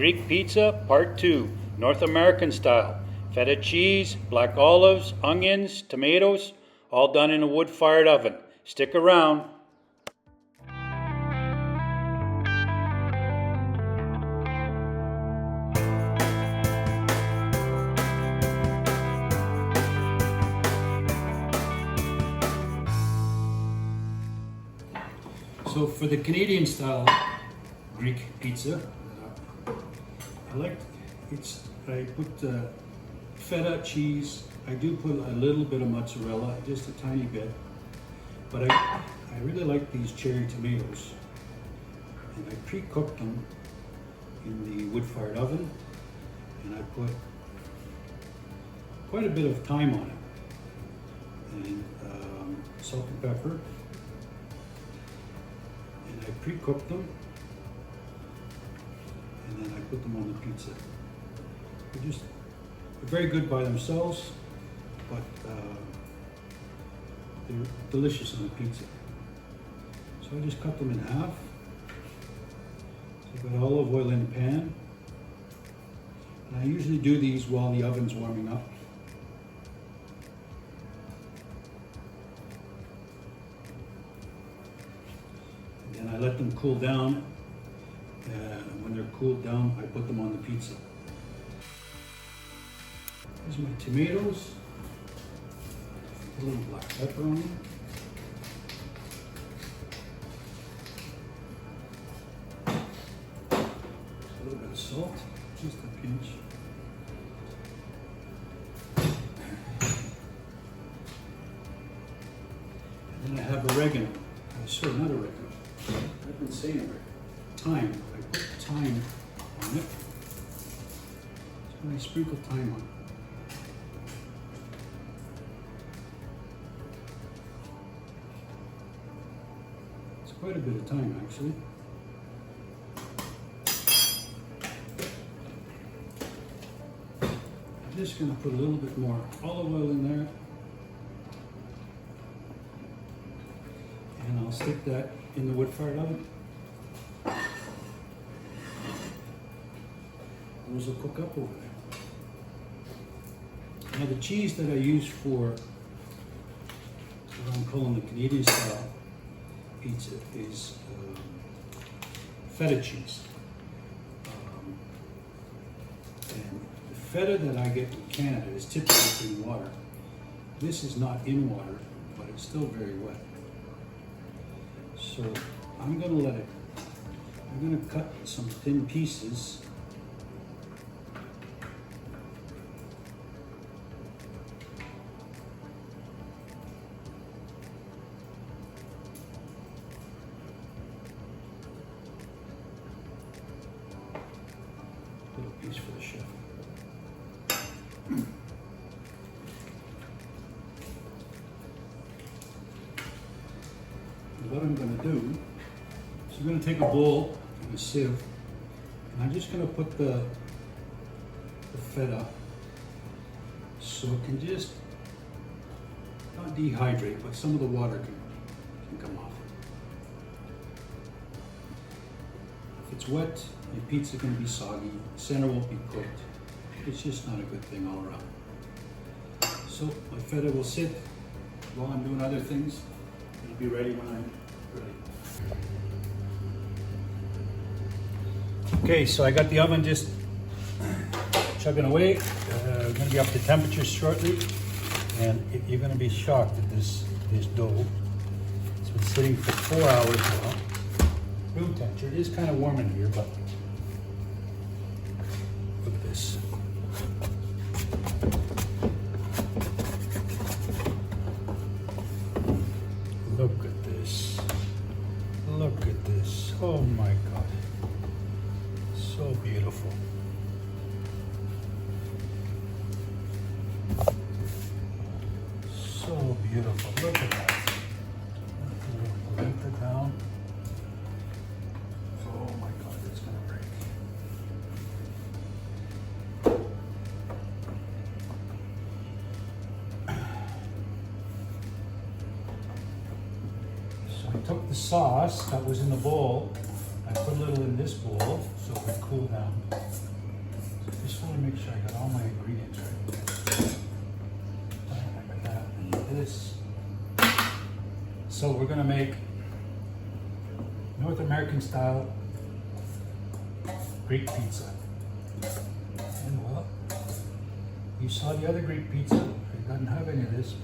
Greek pizza, part 2, North American style. Feta cheese, black olives, onions, tomatoes, all done in a wood-fired oven. Stick around. So for the Canadian style Greek pizza, I put feta cheese. I do put a little bit of mozzarella, just a tiny bit. But I really like these cherry tomatoes. And I pre-cooked them in the wood-fired oven. And I put quite a bit of thyme on it. And salt and pepper. And I pre-cooked them. And then I put them on the pizza. They're very good by themselves, but they're delicious on a pizza. So I just cut them in half. So I've got olive oil in the pan. And I usually do these while the oven's warming up. And then I let them cool down. When they're cooled down, I put them on the pizza. Here's my tomatoes. A little black pepper on them. A little bit of salt, just a pinch. And then I have oregano. Sorry, not oregano. I've been saying oregano. Thyme. I put thyme on it. So I sprinkle thyme on it. It's quite a bit of thyme, actually. I'm just going to put a little bit more olive oil in there. And I'll stick that in the wood-fired oven. Those will cook up over there. Now the cheese that I use for what I'm calling the Canadian style pizza is feta cheese. And the feta that I get in Canada is typically in water. This is not in water, but it's still very wet. So I'm going to cut some thin pieces. Little piece for the chef. And what I'm going to do is I'm going to take a bowl and a sieve, and I'm just going to put the feta so it can just not dehydrate, but some of the water can come off. If it's wet, your pizza can be soggy, the center won't be cooked. It's just not a good thing all around. So my feta will sit while I'm doing other things. It'll be ready when I'm ready. Okay, so I got the oven just chugging away. Going to be up to temperature shortly, and you're going to be shocked at this dough. It's been sitting for 4 hours now. Room temperature. It is kind of warm in here, but look at this. Look at this. Look at this. Oh my God. So beautiful. So beautiful. Look at that. Lift it down. Oh my God, it's gonna break. So I took the sauce that was in the bowl, I put a little in this bowl so it would cool down. make sure I got all my ingredients right. I got that and this. So we're gonna make North American style Greek pizza. And well, you saw the other Greek pizza. It doesn't have any of this.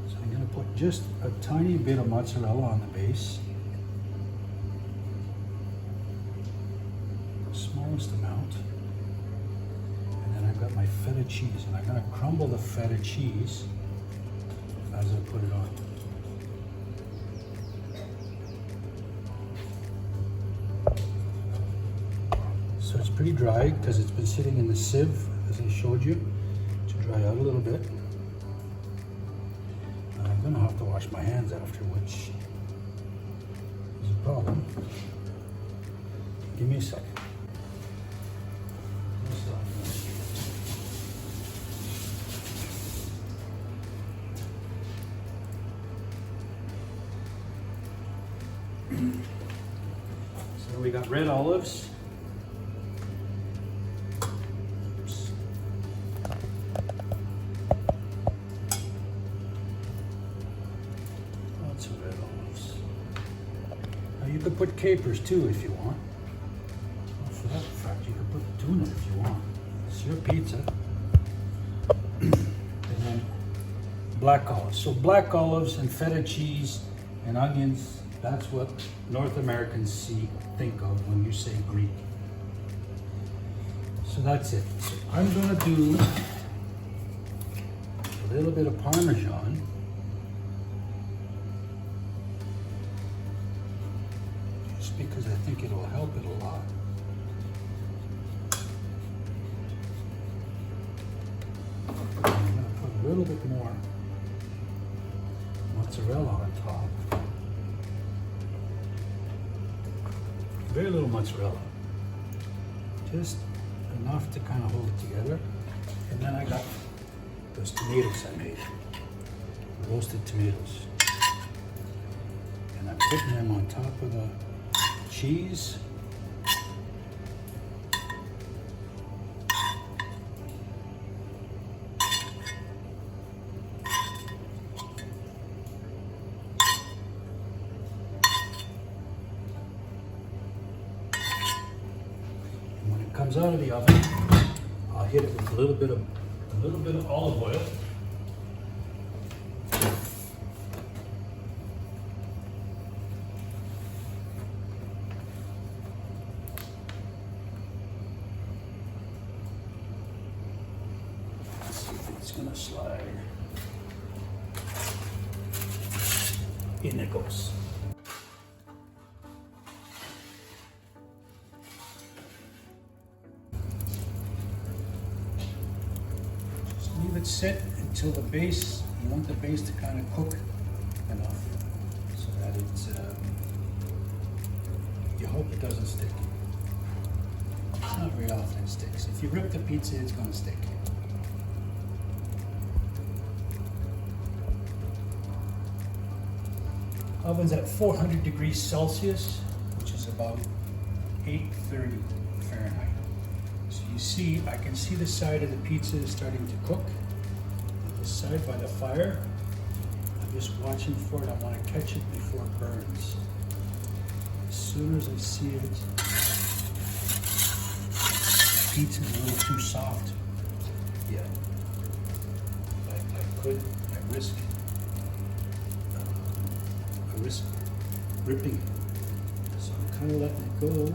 So I'm gonna put just a tiny bit of mozzarella on the base. Smallest amount. And then I've got my feta cheese, and I'm going to crumble the feta cheese as I put it on. So it's pretty dry because it's been sitting in the sieve, as I showed you, to dry out a little bit. And I'm going to have to wash my hands after, which is a problem. Give me a second. So we got red olives. Oops. Lots of red olives. Now you could put capers too if you want. Well, for that fact, you could put tuna if you want. It's your pizza. And then black olives. So black olives and feta cheese and onions. That's what North Americans think of when you say Greek. So that's it. So I'm going to do a little bit of Parmesan. Just because I think it'll help it a lot. I'm going to put a little bit more mozzarella on top. Very little mozzarella, just enough to kind of hold it together. And then I got those tomatoes I made, roasted tomatoes. And I'm putting them on top of the cheese. Comes out of the oven, I'll hit it with a little bit of olive oil. Let's see if it's gonna slide. In it goes. Leave it sit until the base, you want the base to kind of cook enough so that it's, you hope it doesn't stick. It's not very often it sticks. If you rip the pizza, it's going to stick. Oven's at 400 degrees Celsius, which is about 830 Fahrenheit. So you see, I can see the side of the pizza is starting to cook. This side by the fire. I'm just watching for it. I want to catch it before it burns. As soon as I see it, the pizza's a little too soft. Yeah. I risk ripping it. So I'm kind of letting it go.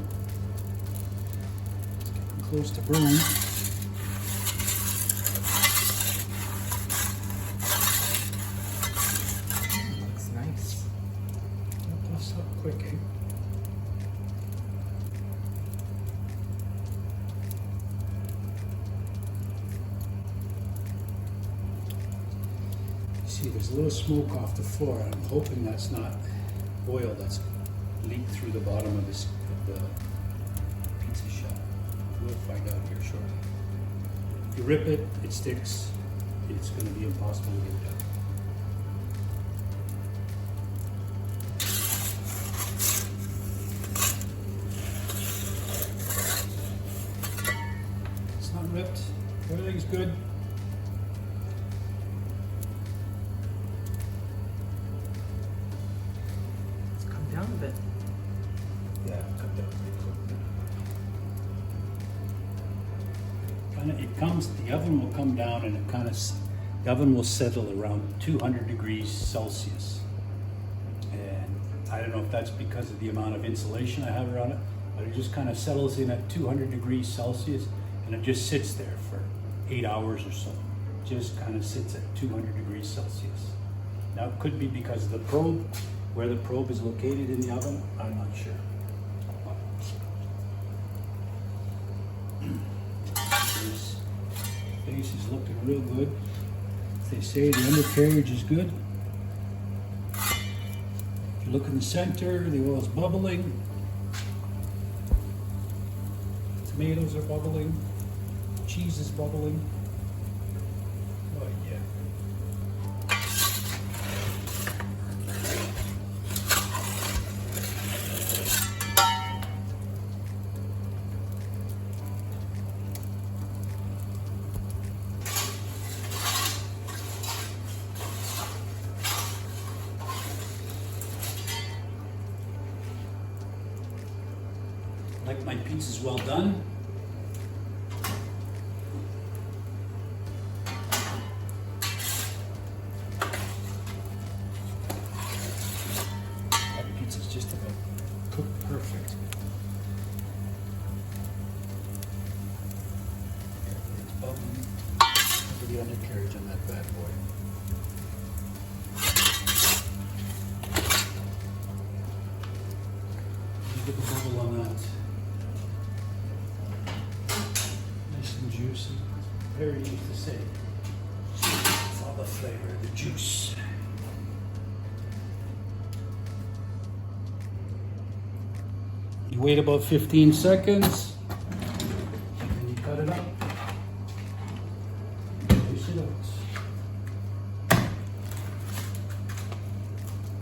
Close to burn. Looks nice. Get this up quick, eh? See, there's a little smoke off the floor. I'm hoping that's not oil that's leaked through the bottom of the pizza shell. We'll find out here shortly. If you rip it, it sticks. It's going to be impossible to get it out. good. Let's come down a bit. Yeah, cut that pretty quick. It comes, the oven will come down and the oven will settle around 200 degrees Celsius. And I don't know if that's because of the amount of insulation I have around it, but it just kind of settles in at 200 degrees Celsius and it just sits there for 8 hours or so. Just kind of sits at 200 degrees Celsius. Now it could be because of the probe, where the probe is located in the oven, I'm not sure. This face is looking real good. They say the undercarriage is good. If you look in the center, the oil is bubbling. Tomatoes are bubbling. Cheese is bubbling. Oh yeah. Like my pizzas well done. My pizza's just about cooked perfect. It's bubbling. Look at the undercarriage on that bad boy. Look at the bubble on that. Nice and juicy. Very easy to say. It's all the flavor of the juice. You wait about 15 seconds, and you cut it up. Dish it out.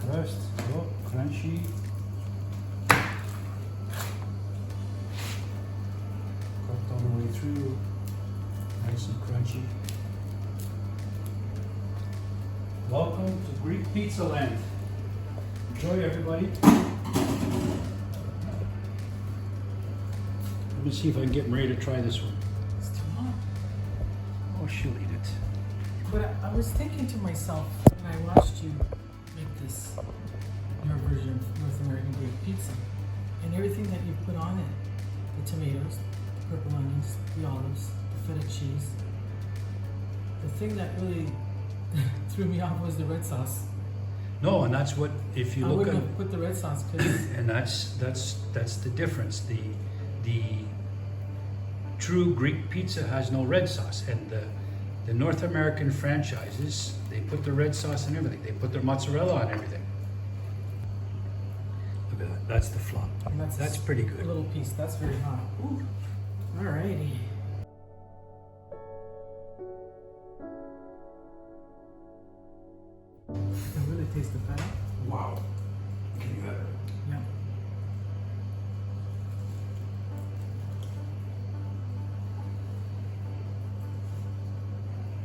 Crust, oh, crunchy. Cooked all the way through. Nice and crunchy. Welcome to Greek Pizza Land. Enjoy, everybody. Let me see if I can get ready to try this one. It's too hot. Oh, she'll eat it. But I was thinking to myself when I watched you make this, your version of North American Greek pizza, and everything that you put on it, the tomatoes, the purple onions, the olives, the feta cheese. The thing that really threw me off was the red sauce. No, and that's what, if you I look wouldn't at, have put the red sauce because and that's the difference. The true Greek pizza has no red sauce, and the North American franchises, they put the red sauce on everything. They put their mozzarella on everything. Look at that. That's the flop. That's pretty a good. little piece. That's very hot. Ooh. Alrighty. I can really taste the feta. Wow. Can you have it? Yeah.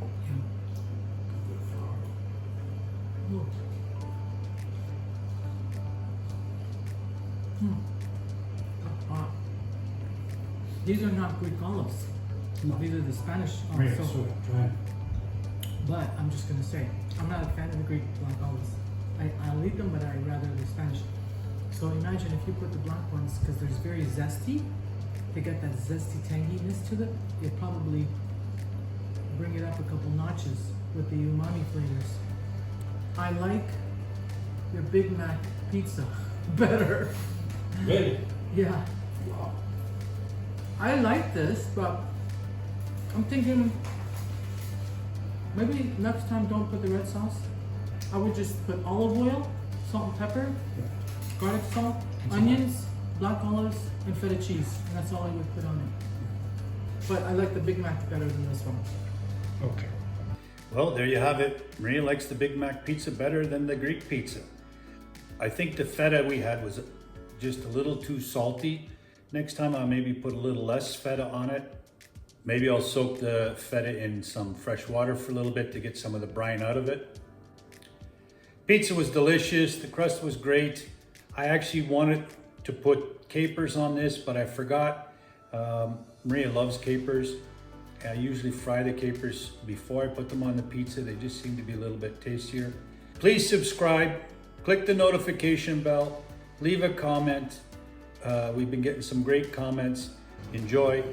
Yeah. Ooh. Hot. These are not Greek olives. No. These are the Spanish Right, olives. so try it. But I'm just gonna say, I'm not a fan of the Greek black olives. I'll eat them, but I'd rather the Spanish. So imagine if you put the black ones, because they're very zesty, they got that zesty tanginess to them, it probably bring it up a couple notches with the umami flavors. I like your Big Mac pizza better. Really? Yeah. Wow. I like this, but I'm thinking maybe next time don't put the red sauce. I would just put olive oil, salt and pepper, garlic salt, onions, black olives, and feta cheese. And that's all I would put on it. But I like the Big Mac better than this one. Okay. Well, there you have it. Maria likes the Big Mac pizza better than the Greek pizza. I think the feta we had was just a little too salty. Next time I'll maybe put a little less feta on it. Maybe I'll soak the feta in some fresh water for a little bit to get some of the brine out of it. Pizza was delicious. The crust was great. I actually wanted to put capers on this, but I forgot. Maria loves capers. I usually fry the capers before I put them on the pizza. They just seem to be a little bit tastier. Please subscribe, click the notification bell, leave a comment. We've been getting some great comments. Enjoy.